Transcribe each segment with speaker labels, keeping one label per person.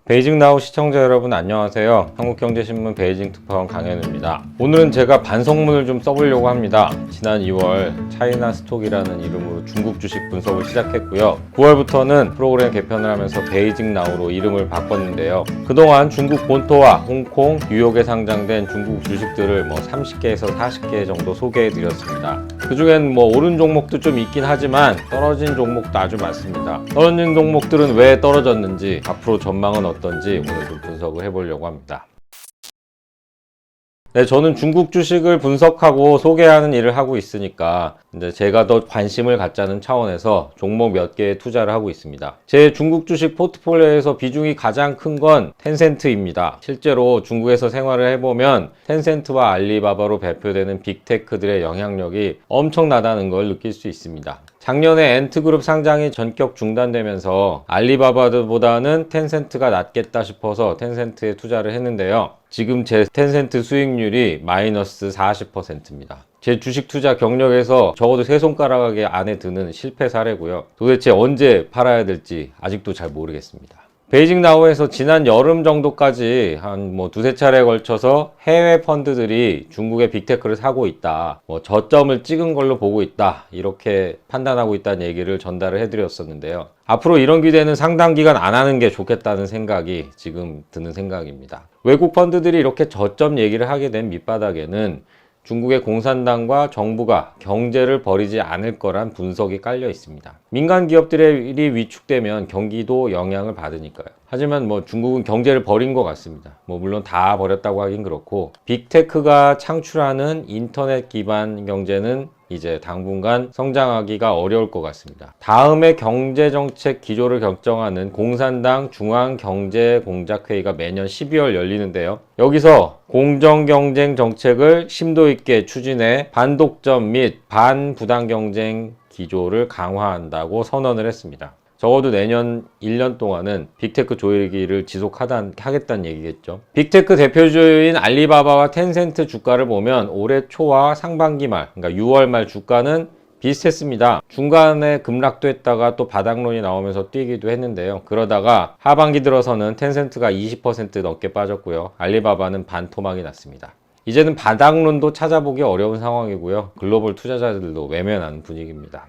Speaker 1: 베이징 나우 시청자 여러분 안녕하세요. 한국경제신문 베이징 특파원 강현우입니다. 오늘은 제가 반성문을 좀 써보려고 합니다. 지난 2월 차이나 스톡이라는 이름으로 중국 주식 분석을 시작했고요. 9월부터는 프로그램 개편을 하면서 베이징 나우로 이름을 바꿨는데요. 그동안 중국 본토와 홍콩, 뉴욕에 상장된 중국 주식들을 30개에서 40개 정도 소개해 드렸습니다. 그중엔 오른 종목도 좀 있긴 하지만 떨어진 종목도 아주 많습니다. 떨어진 종목들은 왜 떨어졌는지, 앞으로 전망은 어떤지 오늘 좀 분석을 해보려고 합니다. 네, 저는 중국 주식을 분석하고 소개하는 일을 하고 있으니까 이제 제가 더 관심을 갖자는 차원에서 종목 몇 개에 투자를 하고 있습니다. 제 중국 주식 포트폴리오에서 비중이 가장 큰 건 텐센트입니다. 실제로 중국에서 생활을 해보면 텐센트와 알리바바로 대표되는 빅테크들의 영향력이 엄청나다는 걸 느낄 수 있습니다. 작년에 엔트그룹 상장이 전격 중단되면서 알리바바보다는 텐센트가 낫겠다 싶어서 텐센트에 투자를 했는데요. 지금 제 텐센트 수익률이 마이너스 40%입니다. 제 주식 투자 경력에서 적어도 세 손가락 안에 드는 실패 사례고요. 도대체 언제 팔아야 될지 아직도 잘 모르겠습니다. 베이징 나우에서 지난 여름 정도까지 한 두세 차례에 걸쳐서 해외 펀드들이 중국의 빅테크를 사고 있다, 저점을 찍은 걸로 보고 있다, 이렇게 판단하고 있다는 얘기를 전달을 해드렸었는데요. 앞으로 이런 기대는 상당 기간 안 하는 게 좋겠다는 생각이 지금 드는 생각입니다. 외국 펀드들이 이렇게 저점 얘기를 하게 된 밑바닥에는 중국의 공산당과 정부가 경제를 버리지 않을 거란 분석이 깔려 있습니다. 민간 기업들이 위축되면 경기도 영향을 받으니까요. 하지만 중국은 경제를 버린 것 같습니다. 물론 다 버렸다고 하긴 그렇고, 빅테크가 창출하는 인터넷 기반 경제는 이제 당분간 성장하기가 어려울 것 같습니다. 다음에 경제정책 기조를 결정하는 공산당 중앙경제공작회의가 매년 12월 열리는데요. 여기서 공정경쟁 정책을 심도 있게 추진해 반독점 및 반부당경쟁 기조를 강화한다고 선언을 했습니다. 적어도 내년 1년 동안은 빅테크 조이기를 지속하겠다는 얘기겠죠. 빅테크 대표주인 알리바바와 텐센트 주가를 보면 올해 초와 상반기 말, 그러니까 6월 말 주가는 비슷했습니다. 중간에 급락도 했다가 또 바닥론이 나오면서 뛰기도 했는데요. 그러다가 하반기 들어서는 텐센트가 20% 넘게 빠졌고요. 알리바바는 반토막이 났습니다. 이제는 바닥론도 찾아보기 어려운 상황이고요. 글로벌 투자자들도 외면하는 분위기입니다.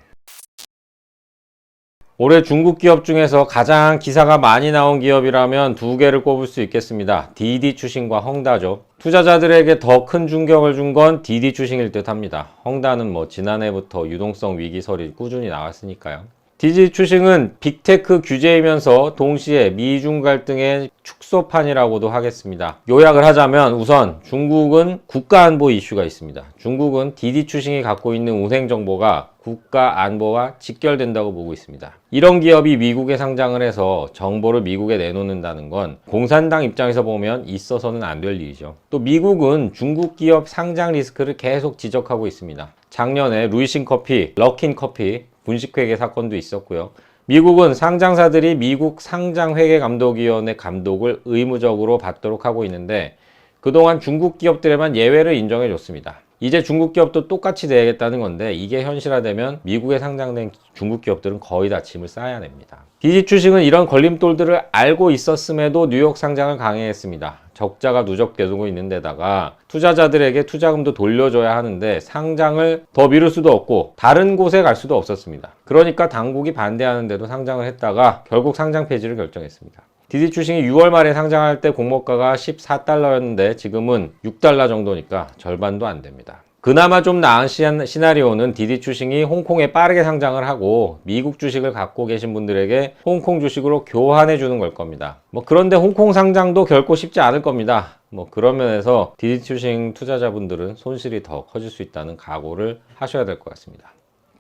Speaker 1: 올해 중국 기업 중에서 가장 기사가 많이 나온 기업이라면 두 개를 꼽을 수 있겠습니다. 디디추싱과 헝다죠. 투자자들에게 더 큰 충격을 준 건 디디추싱일 듯 합니다. 헝다는 지난해부터 유동성 위기설이 꾸준히 나왔으니까요. 디디추싱은 빅테크 규제이면서 동시에 미중 갈등의 축소판이라고도 하겠습니다. 요약을 하자면 우선 중국은 국가안보 이슈가 있습니다. 중국은 디디추싱이 갖고 있는 우생 정보가 국가 안보와 직결된다고 보고 있습니다. 이런 기업이 미국에 상장을 해서 정보를 미국에 내놓는다는 건 공산당 입장에서 보면 있어서는 안 될 일이죠. 또 미국은 중국 기업 상장 리스크를 계속 지적하고 있습니다. 작년에 루이싱커피, 러킨커피 분식회계 사건도 있었고요. 미국은 상장사들이 미국 상장회계감독위원회 감독을 의무적으로 받도록 하고 있는데 그동안 중국 기업들에만 예외를 인정해 줬습니다. 이제 중국 기업도 똑같이 내야겠다는 건데 이게 현실화되면 미국에 상장된 중국 기업들은 거의 다 짐을 싸야 됩니다. 디디추싱은 이런 걸림돌들을 알고 있었음에도 뉴욕 상장을 강행했습니다. 적자가 누적되고 있는 데다가 투자자들에게 투자금도 돌려줘야 하는데 상장을 더 미룰 수도 없고 다른 곳에 갈 수도 없었습니다. 그러니까 당국이 반대하는데도 상장을 했다가 결국 상장 폐지를 결정했습니다. 디디추싱이 6월 말에 상장할 때 공모가가 14달러였는데 지금은 6달러 정도니까 절반도 안 됩니다. 그나마 좀 나은 시나리오는 디디추싱이 홍콩에 빠르게 상장을 하고 미국 주식을 갖고 계신 분들에게 홍콩 주식으로 교환해 주는 걸 겁니다. 그런데 홍콩 상장도 결코 쉽지 않을 겁니다. 그런 면에서 디디추싱 투자자분들은 손실이 더 커질 수 있다는 각오를 하셔야 될 것 같습니다.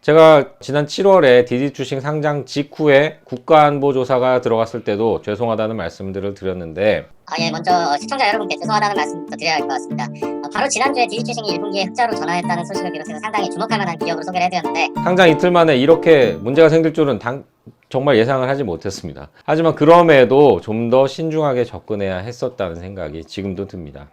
Speaker 1: 제가 지난 7월에 디디추싱 상장 직후에 국가안보조사가 들어갔을 때도 죄송하다는 말씀들을 드렸는데
Speaker 2: 예, 먼저 시청자 여러분께 죄송하다는 말씀부터 드려야 할 것 같습니다. 바로 지난주에 디디추싱이 1분기에 흑자로 전환했다는 소식을 비롯해서 상당히 주목할 만한 기업으로 소개를 해드렸는데
Speaker 1: 상장 이틀 만에 이렇게 문제가 생길 줄은 정말 예상을 하지 못했습니다. 하지만 그럼에도 좀 더 신중하게 접근해야 했었다는 생각이 지금도 듭니다.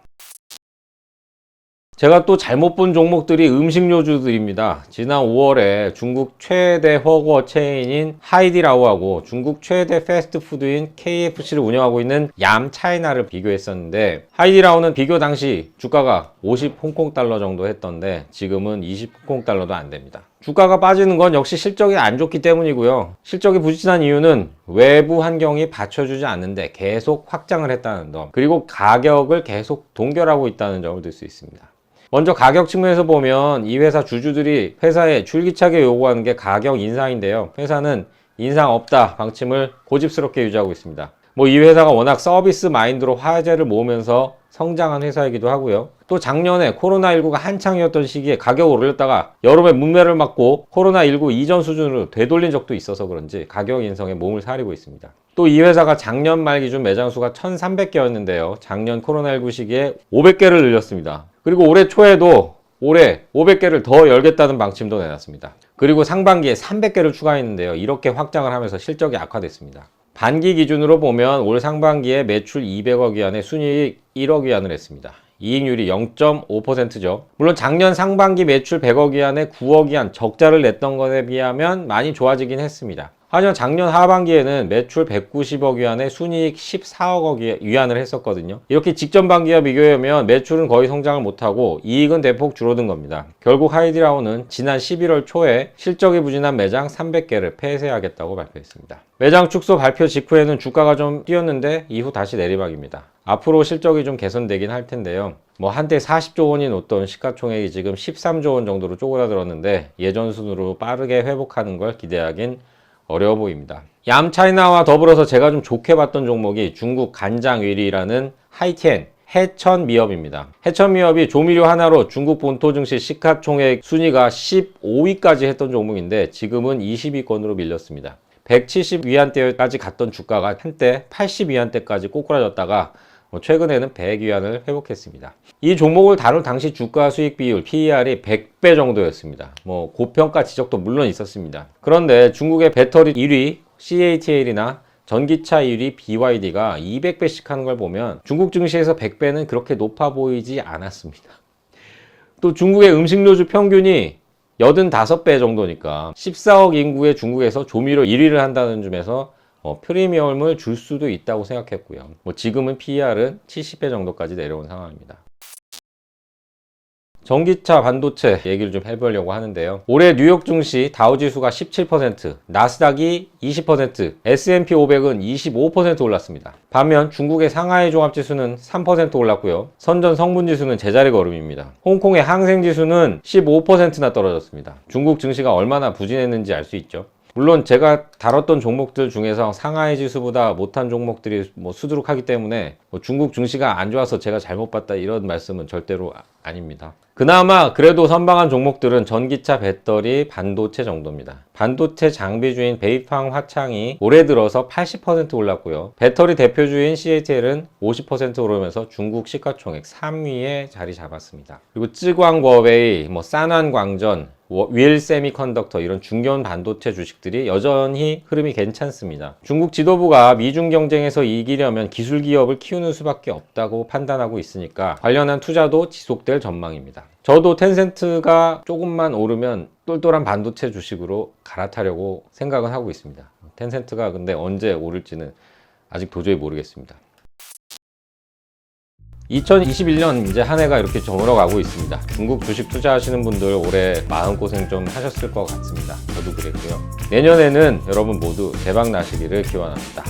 Speaker 1: 제가 또 잘못 본 종목들이 음식료주들입니다. 지난 5월에 중국 최대 허거 체인인 하이디라오하고 중국 최대 패스트푸드인 KFC를 운영하고 있는 얌차이나를 비교했었는데, 하이디라오는 비교 당시 주가가 50 홍콩달러 정도 했던데 지금은 20 홍콩달러도 안 됩니다. 주가가 빠지는 건 역시 실적이 안 좋기 때문이고요. 실적이 부진한 이유는 외부 환경이 받쳐주지 않는데 계속 확장을 했다는 점, 그리고 가격을 계속 동결하고 있다는 점을 들 수 있습니다. 먼저 가격 측면에서 보면 이 회사 주주들이 회사에 줄기차게 요구하는 게 가격 인상인데요. 회사는 인상 없다 방침을 고집스럽게 유지하고 있습니다. 이 회사가 워낙 서비스 마인드로 화제를 모으면서 성장한 회사이기도 하고요. 또 작년에 코로나19가 한창이었던 시기에 가격을 올렸다가 여름에 문매를 맞고 코로나19 이전 수준으로 되돌린 적도 있어서 그런지 가격 인상에 몸을 사리고 있습니다. 또 이 회사가 작년 말 기준 매장 수가 1,300개였는데요. 작년 코로나19 시기에 500개를 늘렸습니다. 그리고 올해 초에도 올해 500개를 더 열겠다는 방침도 내놨습니다. 그리고 상반기에 300개를 추가했는데요. 이렇게 확장을 하면서 실적이 악화됐습니다. 반기 기준으로 보면 올 상반기에 매출 200억 위안에 순이익 1억 위안을 했습니다. 이익률이 0.5%죠. 물론 작년 상반기 매출 100억 위안에 9억 위안 적자를 냈던 것에 비하면 많이 좋아지긴 했습니다. 하지만 작년 하반기에는 매출 190억 위안에 순이익 14억 위안을 했었거든요. 이렇게 직전 반기와 비교하면 매출은 거의 성장을 못하고 이익은 대폭 줄어든 겁니다. 결국 하이디라오는 지난 11월 초에 실적이 부진한 매장 300개를 폐쇄하겠다고 발표했습니다. 매장 축소 발표 직후에는 주가가 좀 뛰었는데 이후 다시 내리막입니다. 앞으로 실적이 좀 개선되긴 할 텐데요. 한때 40조 원이 넘던 시가총액이 지금 13조 원 정도로 쪼그라들었는데 예전 순으로 빠르게 회복하는 걸 기대하긴 어려워 보입니다. 얌차이나와 더불어서 제가 좀 좋게 봤던 종목이 중국 간장위리라는 하이텐 해천미업입니다. 해천미업이 조미료 하나로 중국 본토 증시 시가총액 순위가 15위까지 했던 종목인데 지금은 20위권으로 밀렸습니다. 170위안대까지 갔던 주가가 한때 80위안대까지 꼬꾸라졌다가 최근에는 100위안을 회복했습니다. 이 종목을 다룰 당시 주가 수익 비율 PER이 100배 정도였습니다. 고평가 지적도 물론 있었습니다. 그런데 중국의 배터리 1위 CATL이나 전기차 1위 BYD가 200배씩 하는 걸 보면 중국 증시에서 100배는 그렇게 높아 보이지 않았습니다. 또 중국의 음식료주 평균이 85배 정도니까 14억 인구의 중국에서 조미료 1위를 한다는 점에서 프리미엄을 줄 수도 있다고 생각했고요. 지금은 PER은 70배 정도까지 내려온 상황입니다. 전기차 반도체 얘기를 좀 해보려고 하는데요. 올해 뉴욕 증시 다우지수가 17%, 나스닥이 20%, S&P 500은 25% 올랐습니다. 반면 중국의 상하이 종합지수는 3% 올랐고요. 선전 성분지수는 제자리 걸음입니다. 홍콩의 항생지수는 15%나 떨어졌습니다. 중국 증시가 얼마나 부진했는지 알 수 있죠. 물론 제가 다뤘던 종목들 중에서 상하이 지수보다 못한 종목들이 수두룩하기 때문에 중국 증시가 안 좋아서 제가 잘못 봤다 이런 말씀은 절대로 아닙니다. 그나마 그래도 선방한 종목들은 전기차, 배터리, 반도체 정도입니다. 반도체 장비주인 베이팡 화창이 올해 들어서 80% 올랐고요. 배터리 대표주인 CATL은 50% 오르면서 중국 시가총액 3위에 자리 잡았습니다. 그리고 쯔광궈웨이, 산완광전, 윌 세미컨덕터 이런 중견 반도체 주식들이 여전히 흐름이 괜찮습니다. 중국 지도부가 미중 경쟁에서 이기려면 기술 기업을 키우는 수밖에 없다고 판단하고 있으니까 관련한 투자도 지속될 전망입니다. 저도 텐센트가 조금만 오르면 똘똘한 반도체 주식으로 갈아타려고 생각은 하고 있습니다. 텐센트가 근데 언제 오를지는 아직 도저히 모르겠습니다. 2021년 이제 한 해가 이렇게 저물어가고 있습니다. 중국 주식 투자하시는 분들 올해 마음고생 좀 하셨을 것 같습니다. 저도 그랬고요. 내년에는 여러분 모두 대박 나시기를 기원합니다.